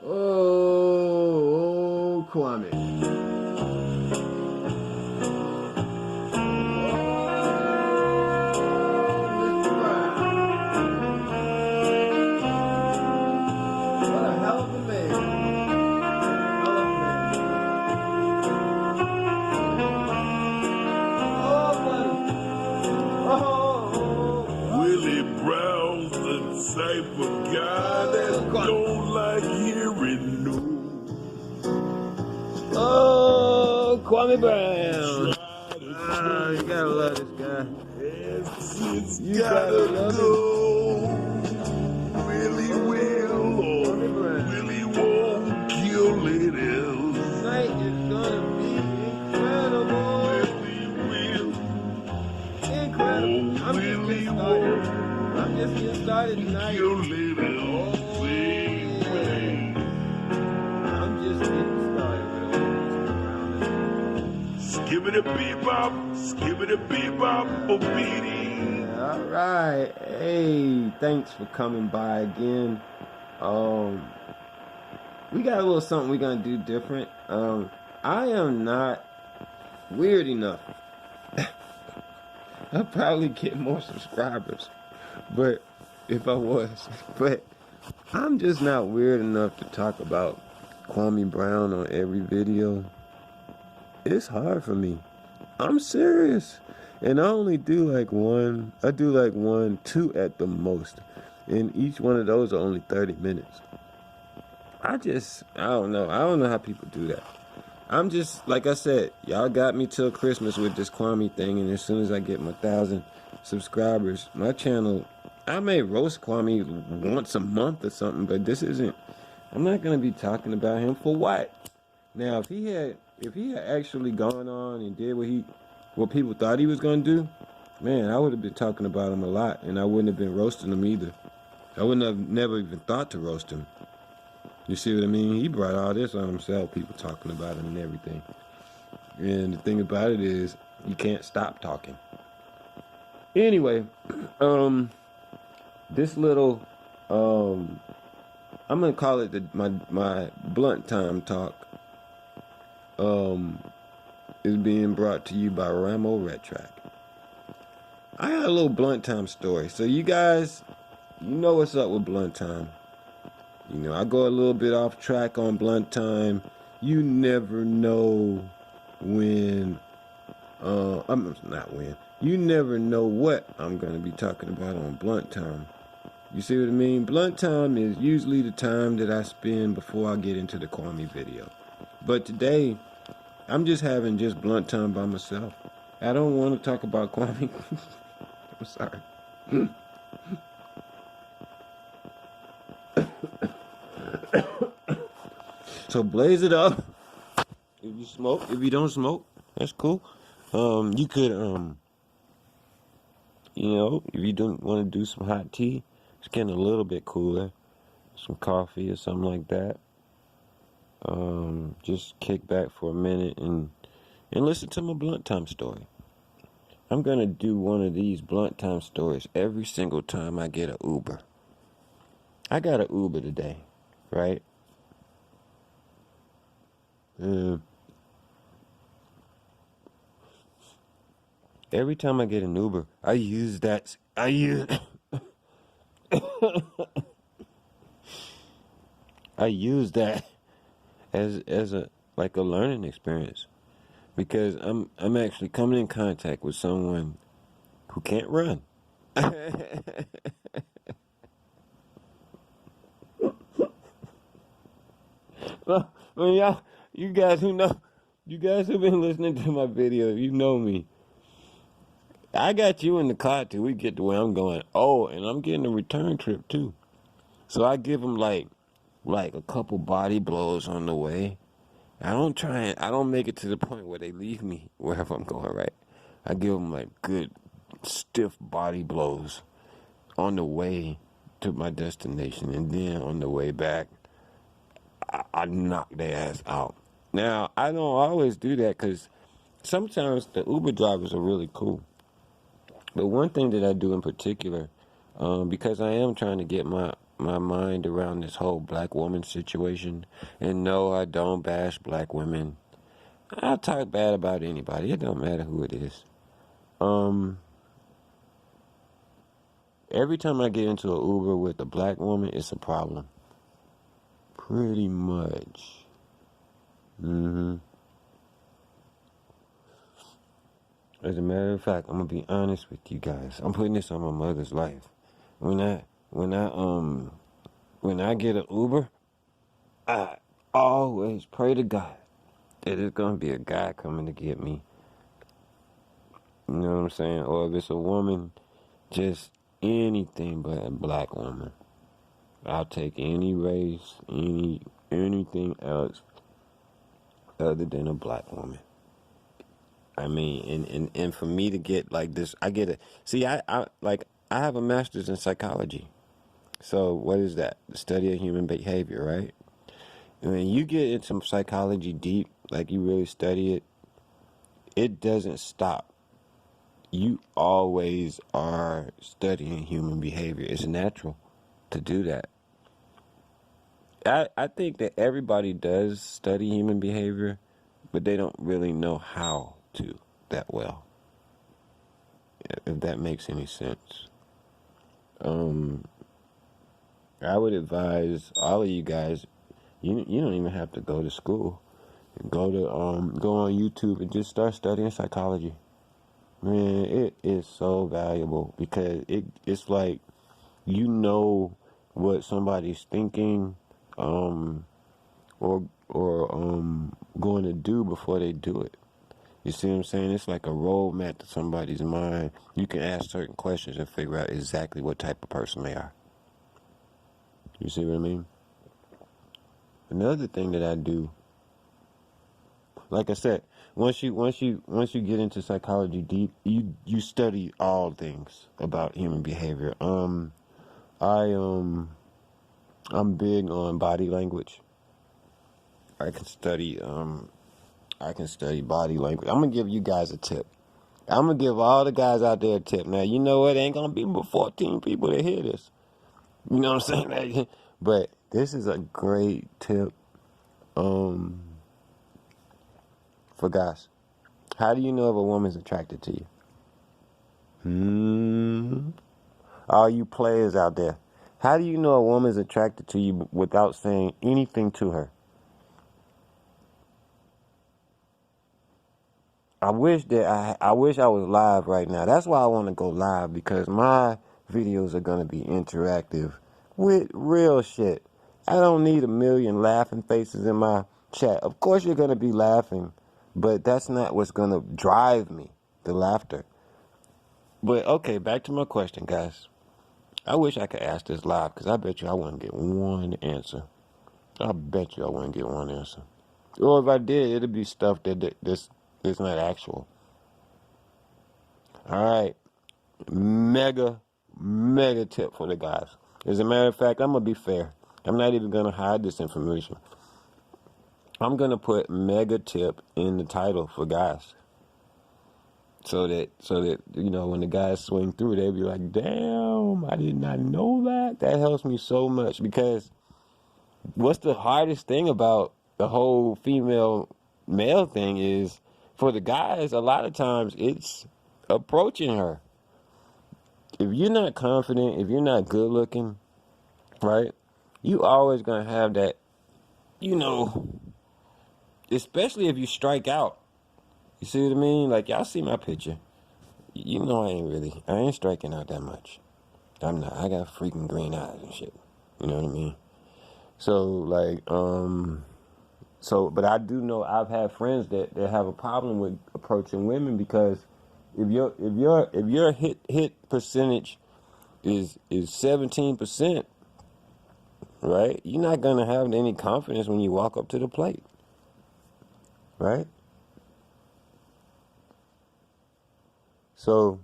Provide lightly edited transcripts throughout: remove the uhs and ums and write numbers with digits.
Oh, Kwame. Type of guy that don't like hearing news. Oh, Kwame Brown. You gotta love this guy. You gotta go. Really will or really won't kill it else. Tonight is gonna be incredible. Really will. Incredible. Oh, really won't. I'm just getting started tonight. Kill it else. I'm just getting started with Skibbity bebop, skibbity bebop, obedient. All right. Hey, thanks for coming by again. We got a little something we're gonna do different. I am not weird enough. I'll probably get more subscribers, but if I was, but I'm just not weird enough to talk about Kwame Brown on every video. It's hard for me. I'm serious. And I only do like one, 2 at the most. And each one of those are only 30 minutes. I don't know. I don't know how people do that. I'm just, like I said, y'all got me till Christmas with this Kwame thing. And as soon as I get my 1,000 subscribers, my channel, I may roast Kwame once a month or something. But I'm not going to be talking about him for what? Now, if he had actually gone on and did what people thought he was going to do, man, I would have been talking about him a lot, and I wouldn't have been roasting him either. I wouldn't have never even thought to roast him. You see what I mean? He brought all this on himself, people talking about him and everything. And the thing about it is, you can't stop talking. Anyway, this little, I'm going to call it my blunt time talk. Is being brought to you by Ramo Red Track. I got a little blunt time story. So you guys, you know what's up with blunt time. You know, I go a little bit off track on blunt time. You never know when, you never know what I'm going to be talking about on blunt time. You see what I mean? Blunt time is usually the time that I spend before I get into the Kwame video. But today, I'm just having blunt time by myself. I don't want to talk about Kwame. I'm sorry. So blaze it up. If you smoke, if you don't smoke, that's cool. You could, if you don't want to do some hot tea, it's getting a little bit cooler. Some coffee or something like that. Just kick back for a minute and listen to my blunt time story. I'm going to do one of these blunt time stories every single time I get an Uber. I got an Uber today, right? Every time I get an Uber, I use as a learning experience, because I'm actually coming in contact with someone who can't run. Well, you guys who've been listening to my video, you know me. I got you in the car till we get to where I'm going. Oh, and I'm getting a return trip too. So I give them like a couple body blows on the way. I don't make it to the point where they leave me wherever I'm going, right? I give them like good stiff body blows on the way to my destination, and then on the way back, I knock their ass out. Now, I don't always do that because sometimes the Uber drivers are really cool. But one thing that I do in particular, because I am trying to get my my mind around this whole black woman situation. And no, I don't bash black women. I'll talk bad about anybody. It don't matter who it is. Every time I get into an Uber with a black woman, it's a problem. Pretty much. As a matter of fact, I'm gonna be honest with you guys. I'm putting this on my mother's life. When I get an Uber, I always pray to God that it's gonna be a guy coming to get me. You know what I'm saying? Or if it's a woman, just anything but a black woman. I'll take any race, anything else other than a black woman. I mean, and for me to get like this, I get it. See, I have a master's in psychology. So what is that? The study of human behavior, right? And when you get into psychology deep, like you really study it, it doesn't stop. You always are studying human behavior. It's natural to do that. I think that everybody does study human behavior, but they don't really know how to that well. If that makes any sense. I would advise all of you guys, you don't even have to go to school. Go on YouTube and just start studying psychology. Man, it is so valuable because it's like you know what somebody's thinking, or going to do before they do it. You see what I'm saying? It's like a roadmap to somebody's mind. You can ask certain questions and figure out exactly what type of person they are. You see what I mean? Another thing that I do, like I said, once you get into psychology deep, you study all things about human behavior. I'm big on body language. I can study body language. I'm gonna give you guys a tip. I'm gonna give all the guys out there a tip. Now you know it ain't gonna be but 14 people that hear this. You know what I'm saying? But this is a great tip for guys. How do you know if a woman's attracted to you? All you players out there. How do you know a woman's attracted to you without saying anything to her? I wish I was live right now. That's why I want to go live, because my videos are going to be interactive with real shit. I don't need a million laughing faces in my chat. Of course you're going to be laughing, but that's not what's going to drive me, the laughter. But okay, back to my question, guys. I wish I could ask this live, because I bet you I wouldn't get one answer. I bet you I wouldn't get one answer. Or if I did, it'd be stuff that's not actual. All right. Mega tip for the guys. As a matter of fact, I'm going to be fair. I'm not even going to hide this information. I'm going to put mega tip in the title for guys. So that, you know, when the guys swing through, they'll be like, damn, I did not know that. That helps me so much, because what's the hardest thing about the whole female male thing is, for the guys, a lot of times it's approaching her. If you're not confident, if you're not good looking, right, you always going to have that, you know, especially if you strike out. You see what I mean? Like, y'all see my picture. You know I ain't striking out that much. I'm not. I got freaking green eyes and shit. You know what I mean? So, like, but I do know I've had friends that have a problem with approaching women, because if your hit percentage is 17%, right? You're not gonna have any confidence when you walk up to the plate, right? So,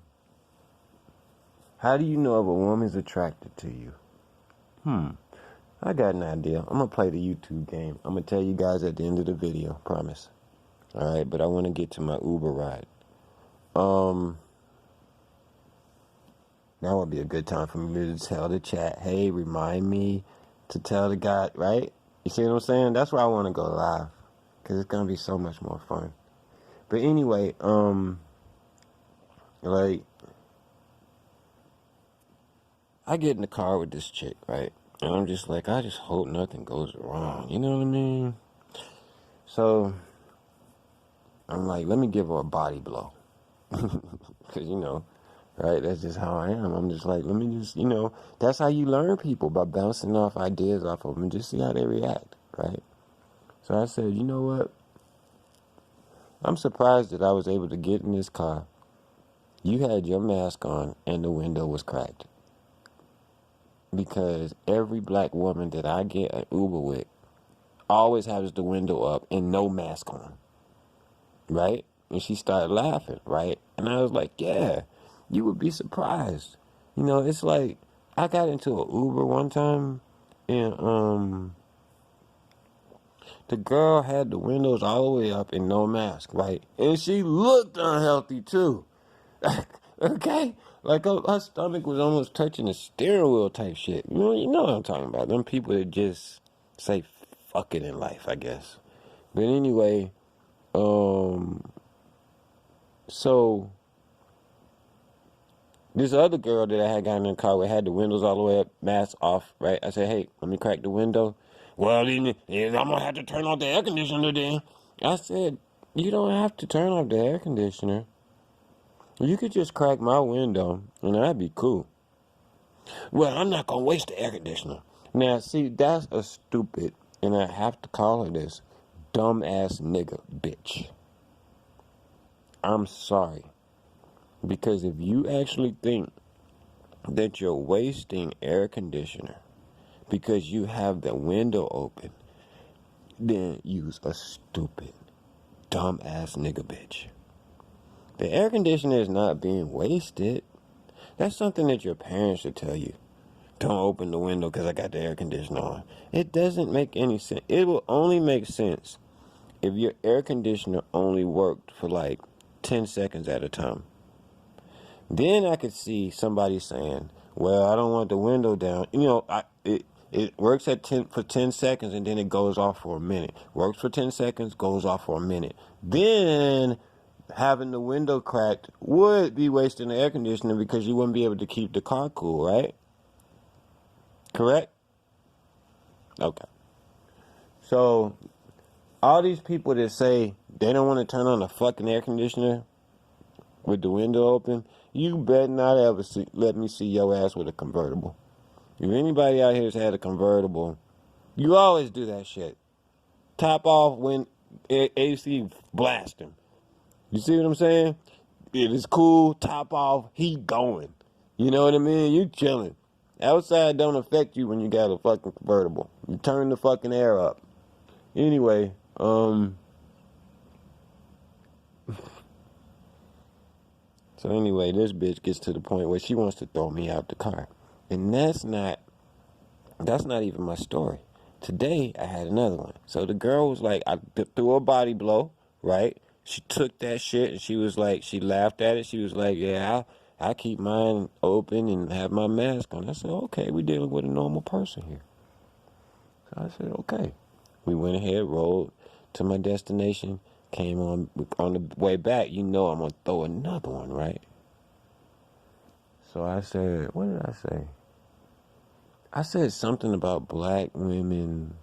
how do you know if a woman's attracted to you? I got an idea. I'm gonna play the YouTube game. I'm gonna tell you guys at the end of the video, promise. All right, but I want to get to my Uber ride. Now would be a good time for me to tell the chat, hey, remind me to tell the guy, right? You see what I'm saying? That's why I want to go live, because it's going to be so much more fun. But anyway, like, I get in the car with this chick, right? And I'm just like, I just hope nothing goes wrong. You know what I mean? So, I'm like, let me give her a body blow. Because, you know, right? That's just how I am. I'm just like, let me just, you know, that's how you learn people, by bouncing off ideas off of them and just see how they react, right? So I said, you know what? I'm surprised that I was able to get in this car. You had your mask on and the window was cracked. Because every black woman that I get an Uber with always has the window up and no mask on, right? And she started laughing, right? And I was like, yeah, you would be surprised. You know, it's like, I got into an Uber one time, and the girl had the windows all the way up and no mask, right? And she looked unhealthy too. Okay? Like her stomach was almost touching the steering wheel type shit. You know what I'm talking about. Them people that just say fuck it in life, I guess. But anyway, so this other girl that I had gotten in the car with had the windows all the way up, mask off, right? I said, hey, let me crack the window. Well, then I'm going to have to turn off the air conditioner then. I said, you don't have to turn off the air conditioner. You could just crack my window, and that'd be cool. Well, I'm not going to waste the air conditioner. Now, see, that's a stupid, and I have to call her this, dumbass nigga bitch. I'm sorry. Because if you actually think that you're wasting air conditioner because you have the window open, then you's a stupid, dumbass nigga bitch. The air conditioner is not being wasted. That's something that your parents should tell you. Don't open the window because I got the air conditioner on. It doesn't make any sense. It will only make sense if your air conditioner only worked for like 10 seconds at a time. Then I could see somebody saying, well, I don't want the window down. You know, it works for 10 seconds and then it goes off for a minute. Works for 10 seconds, goes off for a minute. Then having the window cracked would be wasting the air conditioner because you wouldn't be able to keep the car cool, right? Correct? Okay. So, all these people that say they don't want to turn on the fucking air conditioner with the window open, you better not ever let me see your ass with a convertible. If anybody out here has had a convertible, you always do that shit. Top off when AC blasting. You see what I'm saying? It is cool, top off, heat going. You know what I mean? You chilling. Outside don't affect you when you got a fucking convertible. You turn the fucking air up. Anyway, so anyway, this bitch gets to the point where she wants to throw me out the car. And that's not even my story. Today, I had another one. So the girl was like, I threw her a body blow, right? She took that shit and she was like, she laughed at it. She was like, yeah, I keep mine open and have my mask on. I said, okay, we're dealing with a normal person here. So I said, okay. We went ahead, rolled to my destination, came on the way back. You know I'm going to throw another one, right? So I said, what did I say? I said something about black women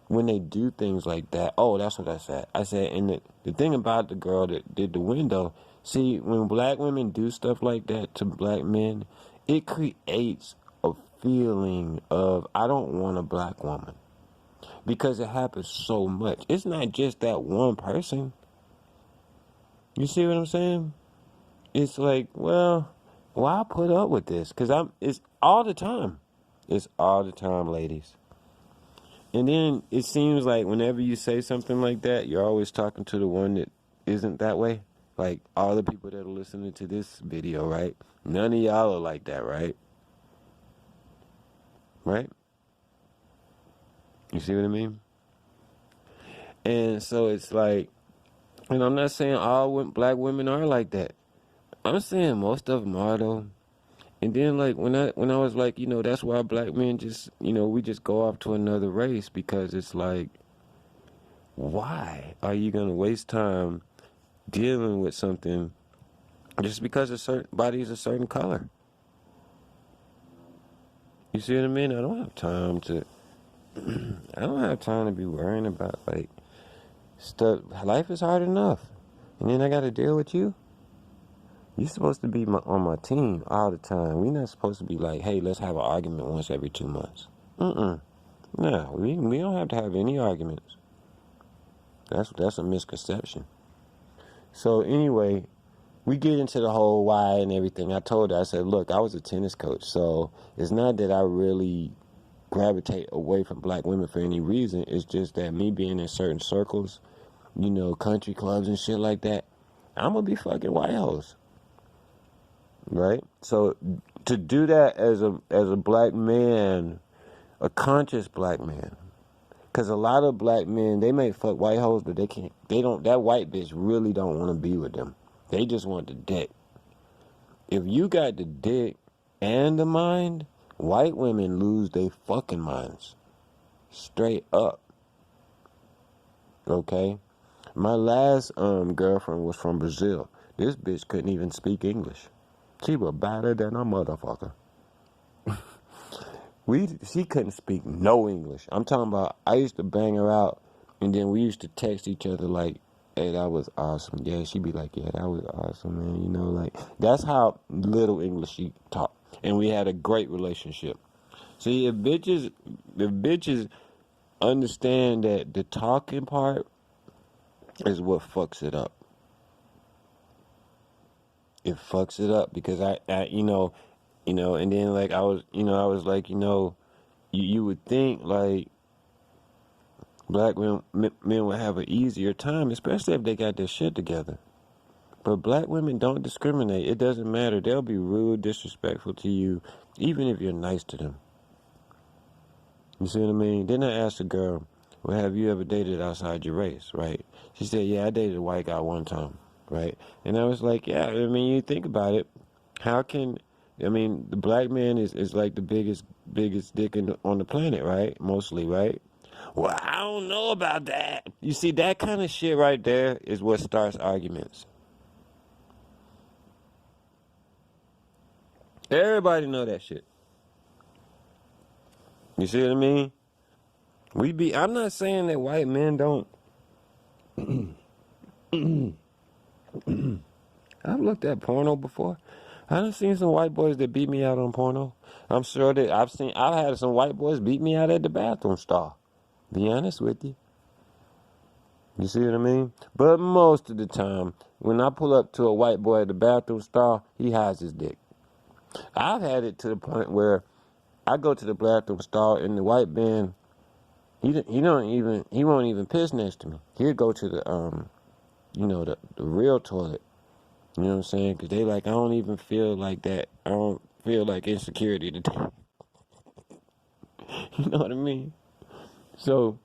when they do things like that. Oh, that's what I said. I said, and the thing about the girl that did the window, see, when black women do stuff like that to black men, it creates a feeling of, I don't want a black woman. Because it happens so much. It's not just that one person. You see what I'm saying? It's like, well, why put up with this? Because it's all the time. It's all the time, ladies. And then it seems like whenever you say something like that, you're always talking to the one that isn't that way. Like all the people that are listening to this video, right? None of y'all are like that, right? Right? You see what I mean? And so it's like, and I'm not saying all black women are like that. I'm saying most of them are, though. And then like when I was like, that's why black men just, we just go off to another race, because it's like, why are you gonna waste time dealing with something just because a certain body is a certain color? You see what I mean? I don't have time to I don't have time to be worrying about like stuff. Life is hard enough, and then I got to deal with you. You're supposed to be on my team all the time. We're not supposed to be like, hey, let's have an argument once every 2 months. No, we don't have to have any arguments. That's a misconception. So anyway, we get into the whole why and everything. I told her, I said, look, I was a tennis coach, so it's not that I really gravitate away from black women for any reason. It's just that me being in certain circles, country clubs and shit like that, I'm gonna be fucking white hoes, right? So to do that as a black man, a conscious black man, because a lot of black men, they may fuck white hoes, but that white bitch really don't want to be with them. They just want the dick. If you got the dick and the mind, white women lose their fucking minds. Straight up. Okay? My last girlfriend was from Brazil. This bitch couldn't even speak English. She was better than a motherfucker. She couldn't speak no English. I'm talking about, I used to bang her out, and then we used to text each other like, hey, that was awesome. Yeah, she'd be like, yeah, that was awesome, man. Like, that's how little English she talked. And we had a great relationship. See, if bitches understand that the talking part is what fucks it up. It fucks it up because I and then like I was like, you would think like black men would have an easier time, especially if they got their shit together. But black women don't discriminate. It doesn't matter. They'll be rude, disrespectful to you, even if you're nice to them. You see what I mean? Then I asked a girl, well, have you ever dated outside your race, right? She said, yeah, I dated a white guy one time, right? And I was like, yeah, I mean, you think about it. The black man is like the biggest dick on the planet, right? Mostly, right? Well, I don't know about that. You see, that kind of shit right there is what starts arguments. Everybody know that shit. You see what I mean? I'm not saying that white men don't. I've looked at porno before. I done seen some white boys that beat me out on porno. I'm sure that I've had some white boys beat me out at the bathroom stall. Be honest with you. You see what I mean? But most of the time, when I pull up to a white boy at the bathroom stall, he hides his dick. I've had it to the point where I go to the bathroom stall and the white man, he won't even piss next to me. He'll go to the the real toilet. You know what I'm saying? Because they like, I don't even feel like that. I don't feel like insecurity today. You know what I mean? So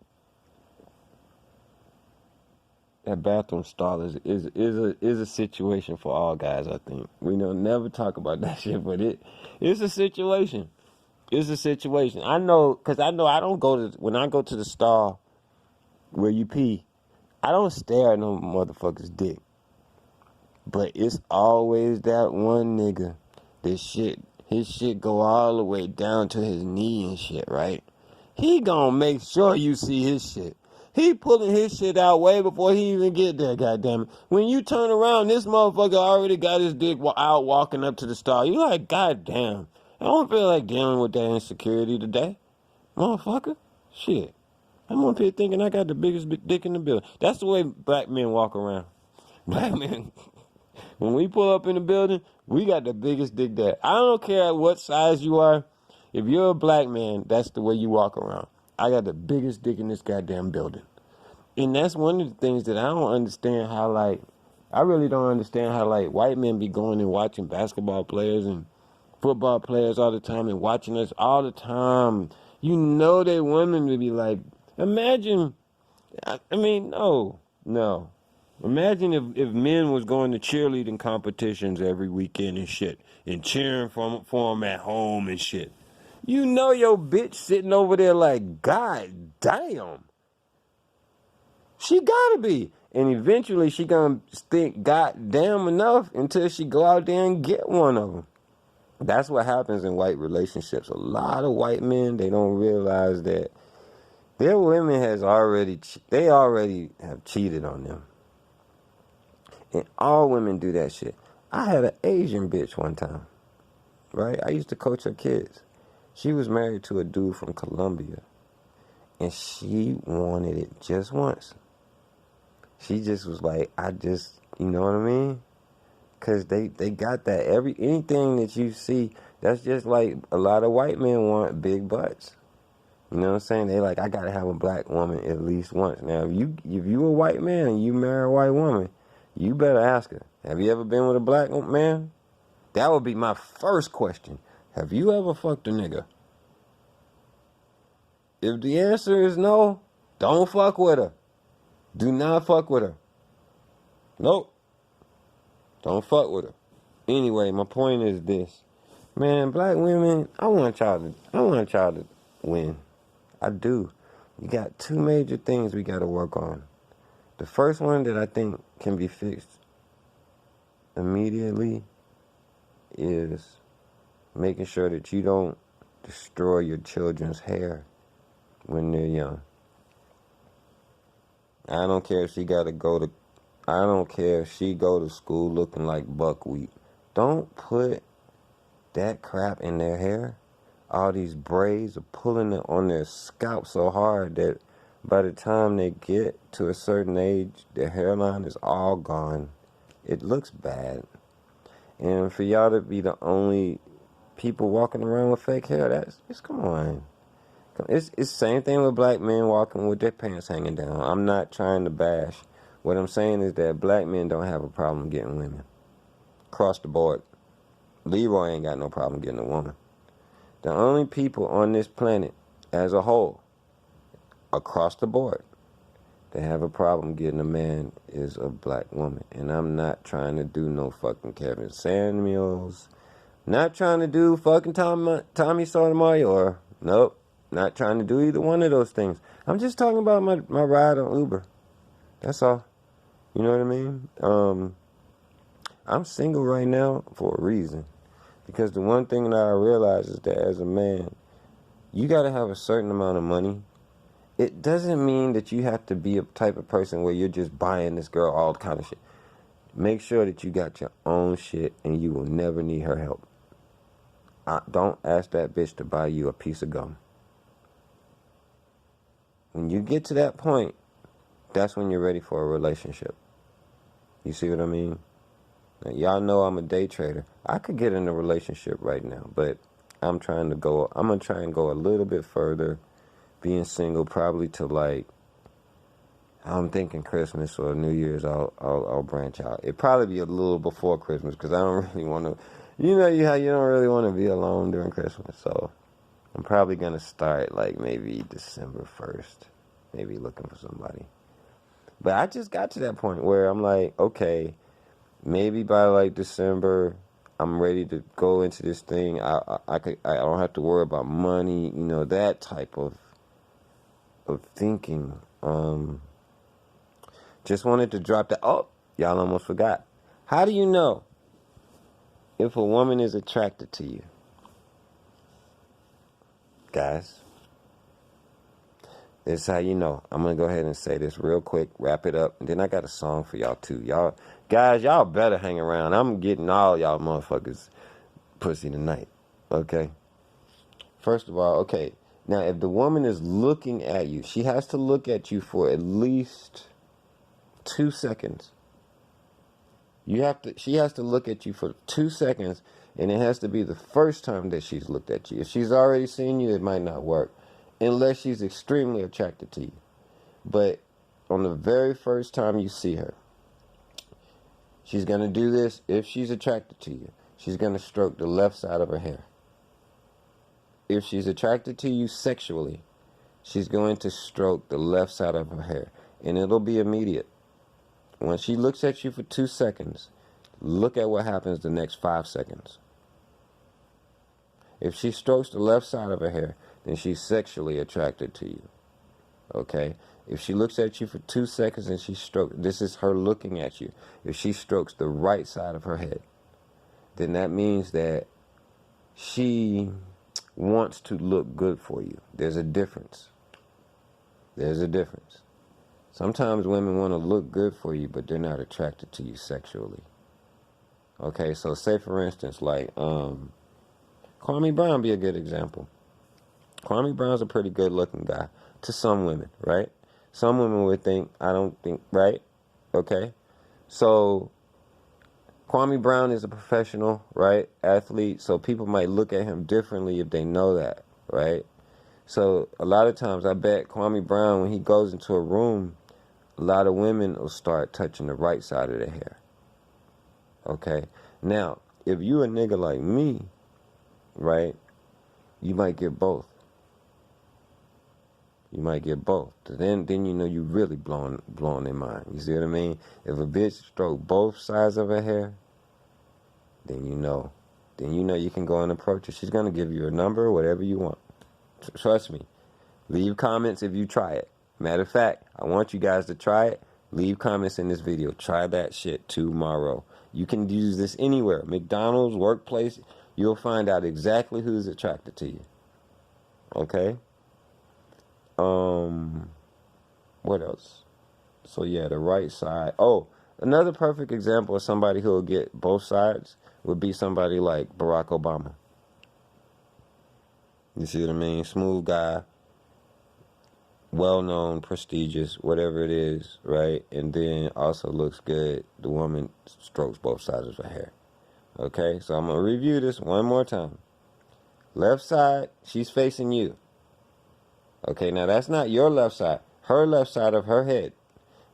that bathroom stall is a situation for all guys. I think we don't never talk about that shit, but it's a situation. It's a situation. I know, cause I know I don't when I go to the stall where you pee, I don't stare at no motherfucker's dick. But it's always that one nigga his shit go all the way down to his knee and shit, right? He gonna make sure you see his shit. He pulling his shit out way before he even get there, goddammit. When you turn around, this motherfucker already got his dick out walking up to the stall. You like, goddamn, I don't feel like dealing with that insecurity today. Motherfucker, shit. I'm up here thinking I got the biggest dick in the building. That's the way black men walk around. Black men... When we pull up in the building, we got the biggest dick there. I don't care what size you are. If you're a black man, that's the way you walk around. I got the biggest dick in this goddamn building. And that's one of the things that I don't understand how, like, I really don't understand how, like, white men be going and watching basketball players and football players all the time and watching us all the time. You know they women would be like, imagine, no. Imagine if men was going to cheerleading competitions every weekend and shit, and cheering for them at home and shit. You know your bitch sitting over there like, God damn. She gotta be. And eventually she gonna think goddamn enough until she go out there and get one of them. That's what happens in white relationships. A lot of white men, they don't realize that their women they already have cheated on them. And all women do that shit. I had an Asian bitch one time, right? I used to coach her kids. She was married to a dude from Colombia, and she wanted it just once. She just was like, you know what I mean? Because they got that. Anything that you see, that's just like a lot of white men want big butts. You know what I'm saying? They like, I got to have a black woman at least once. Now, if you a white man and you marry a white woman, you better ask her, have you ever been with a black man? That would be my first question. Have you ever fucked a nigga? If the answer is no, don't fuck with her. Do not fuck with her. Nope. Don't fuck with her. Anyway, my point is this. Man, black women, I want y'all to win. I do. You got two major things we got to work on. The first one that I think can be fixed immediately is making sure that you don't destroy your children's hair when they're young. I don't care if she go to school looking like buckwheat. Don't put that crap in their hair. All these braids are pulling it on their scalp so hard that by the time they get to a certain age, their hairline is all gone. It looks bad. And for y'all to be the only people walking around with fake hair, come on. It's the same thing with black men walking with their pants hanging down. I'm not trying to bash. What I'm saying is that black men don't have a problem getting women. Across the board. Leroy ain't got no problem getting a woman. The only people on this planet as a whole, across the board, that have a problem getting a man is a black woman. And I'm not trying to do no fucking Kevin Samuels. Not trying to do fucking Tommy Sotomayor. Nope. Not trying to do either one of those things. I'm just talking about my ride on Uber. That's all. You know what I mean? I'm single right now for a reason. Because the one thing that I realize is that as a man, you got to have a certain amount of money. It doesn't mean that you have to be a type of person where you're just buying this girl all kind of shit. Make sure that you got your own shit and you will never need her help. Don't ask that bitch to buy you a piece of gum. When you get to that point, that's when you're ready for a relationship. You see what I mean? Now, y'all know I'm a day trader. I could get in a relationship right now, but I'm going to try and go a little bit further, being single probably to like, I'm thinking Christmas or New Year's, I'll branch out. It'd probably be a little before Christmas because I don't really want to, how you don't really want to be alone during Christmas. So I'm probably going to start like maybe December 1st, maybe looking for somebody. But I just got to that point where I'm like, okay, maybe by like December, I'm ready to go into this thing. I don't have to worry about money, that type of thinking. Just wanted to drop that. Oh, y'all almost forgot. How do you know if a woman is attracted to you? Guys, this is how you know. I'm going to go ahead and say this real quick, wrap it up, and then I got a song for y'all too. Y'all better hang around. I'm getting all y'all motherfuckers pussy tonight, okay? First of all, okay, now if the woman is looking at you, she has to look at you for at least 2 seconds. She has to look at you for 2 seconds, and it has to be the first time that she's looked at you. If she's already seen you, it might not work, unless she's extremely attracted to you. But on the very first time you see her, she's going to do this. If she's attracted to you, she's going to stroke the left side of her hair. If she's attracted to you sexually, she's going to stroke the left side of her hair, and it'll be immediate. When she looks at you for 2 seconds, look at what happens the next 5 seconds. If she strokes the left side of her hair, then she's sexually attracted to you. Okay? If she looks at you for 2 seconds and she strokes, this is her looking at you. If she strokes the right side of her head, then that means that she wants to look good for you. There's a difference. There's a difference. Sometimes women want to look good for you, but they're not attracted to you sexually. Okay, so say for instance, like, Kwame Brown be a good example. Kwame Brown's a pretty good looking guy to some women, right? Some women would think, I don't think, right? Okay, so Kwame Brown is a professional, right, athlete, so people might look at him differently if they know that, right? So a lot of times I bet Kwame Brown, when he goes into a room, a lot of women will start touching the right side of their hair. Okay? Now, if you a nigga like me, right, you might get both. You might get both. Then you know you really blowing their mind. You see what I mean? If a bitch stroke both sides of her hair, then you know you can go and approach her. She's gonna give you a number, whatever you want. Trust me. Leave comments if you try it. Matter of fact, I want you guys to try it. Leave comments in this video. Try that shit tomorrow. You can use this anywhere. McDonald's, workplace. You'll find out exactly who's attracted to you. Okay? What else? So yeah, the right side. Oh, another perfect example of somebody who will get both sides would be somebody like Barack Obama. You see what I mean? Smooth guy. Well-known, prestigious, whatever it is, right? And then also looks good. The woman strokes both sides of her hair. Okay, so I'm going to review this one more time. Left side, she's facing you. Okay, now that's not your left side. Her left side of her head.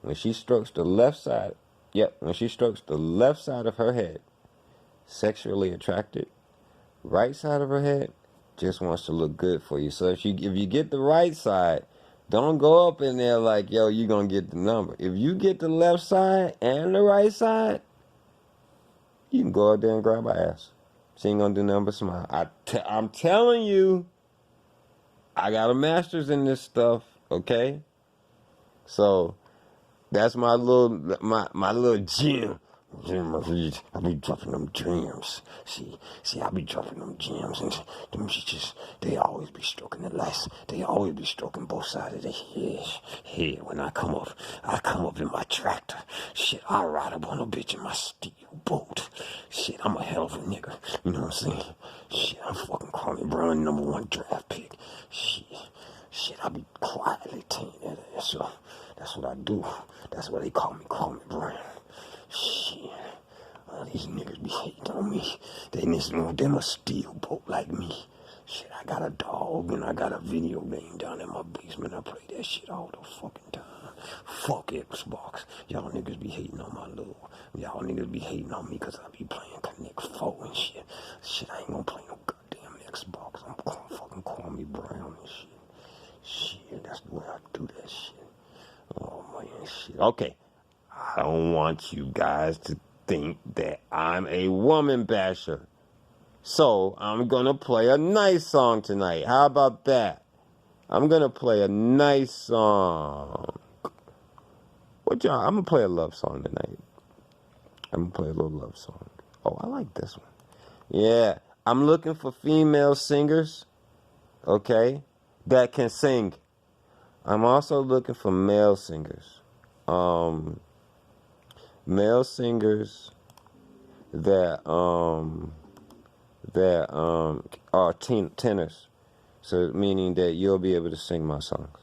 When she strokes the left side, when she strokes the left side of her head, sexually attracted. Right side of her head, just wants to look good for you. So if you get the right side, don't go up in there like, yo, you gonna get the number. If you get the left side and the right side, you can go out there and grab her ass. She ain't gonna do nothing but smile. I'm telling you, I got a master's in this stuff, okay? So that's my little gem. I be dropping them gems. See, I be dropping them gems, and them bitches, they always be stroking the lights. They always be stroking both sides of their head. When I come up in my tractor. Shit, I ride up on a bitch in my steel boat. Shit, I'm a hell of a nigga. You know what I'm saying? Shit, I'm fucking Kwame Brown, #1 draft pick. Shit, I be quietly tearing that ass. So that's what I do. That's why they call me Kwame Brown. Shit, all these niggas be hating on me. Them a steel boat like me. Shit, I got a dog and I got a video game down in my basement. I play that shit all the fucking time. Fuck Xbox. Y'all niggas be hating on y'all niggas be hating on me because I be playing Connect 4 and shit. Shit, I ain't gonna play no goddamn Xbox. I'm fucking Kwame Brown and shit. Shit, that's the way I do that shit. Oh man, shit. Okay. I don't want you guys to think that I'm a woman basher. So, I'm gonna play a nice song tonight. How about that? I'm gonna play a nice song. I'm gonna play a love song tonight. I'm gonna play a little love song. Oh, I like this one. Yeah, I'm looking for female singers, okay, that can sing. I'm also looking for male singers. Male singers that are tenors, so meaning that you'll be able to sing my songs.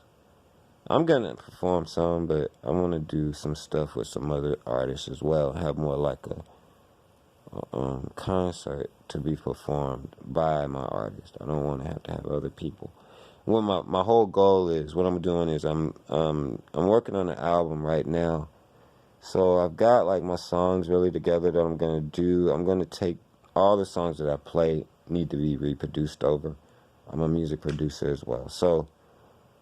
I'm gonna perform some, but I want to do some stuff with some other artists as well. Have more like a concert to be performed by my artist. I don't want to have other people. Well, my whole goal is, what I'm doing is I'm working on an album right now. So I've got like my songs really together that I'm going to do. I'm going to take all the songs that I play, need to be reproduced over. I'm a music producer as well. So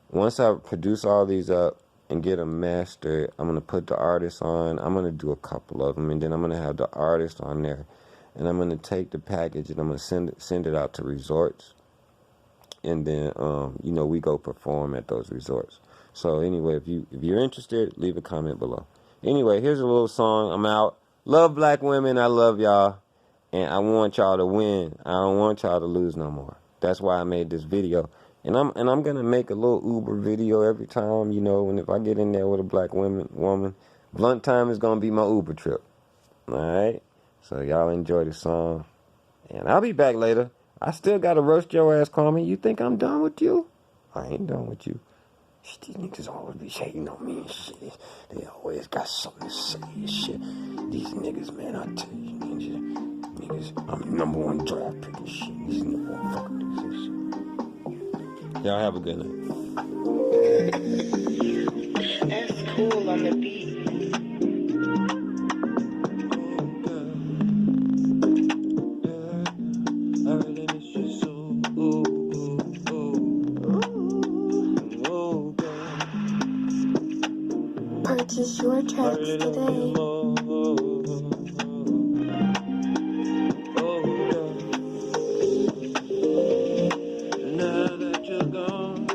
once I produce all these up, and get them mastered. I'm going to put the artist on. I'm going to do a couple of them, and then I'm going to have the artist on there. And I'm going to take the package and I'm going to send it out to resorts. And then, you know, we go perform at those resorts. So anyway, if you're interested, leave a comment below. Anyway, here's a little song. I'm out. Love black women. I love y'all. And I want y'all to win. I don't want y'all to lose no more. That's why I made this video. And I'm gonna make a little Uber video every time, you know, and if I get in there with a black woman, blunt time is gonna be my Uber trip. Alright? So y'all enjoy the song. And I'll be back later. I still gotta roast your ass, Kwame. You think I'm done with you? I ain't done with you. These niggas always be hating on me and shit. They always got something to say and shit. These niggas, man, I tell you, niggas, I'm the number one draft pick and shit. These number one fucking niggas and shit. Y'all have a good night. That's cool on the beat. I really miss you so. Purchase your tracks today. Now that you're gone,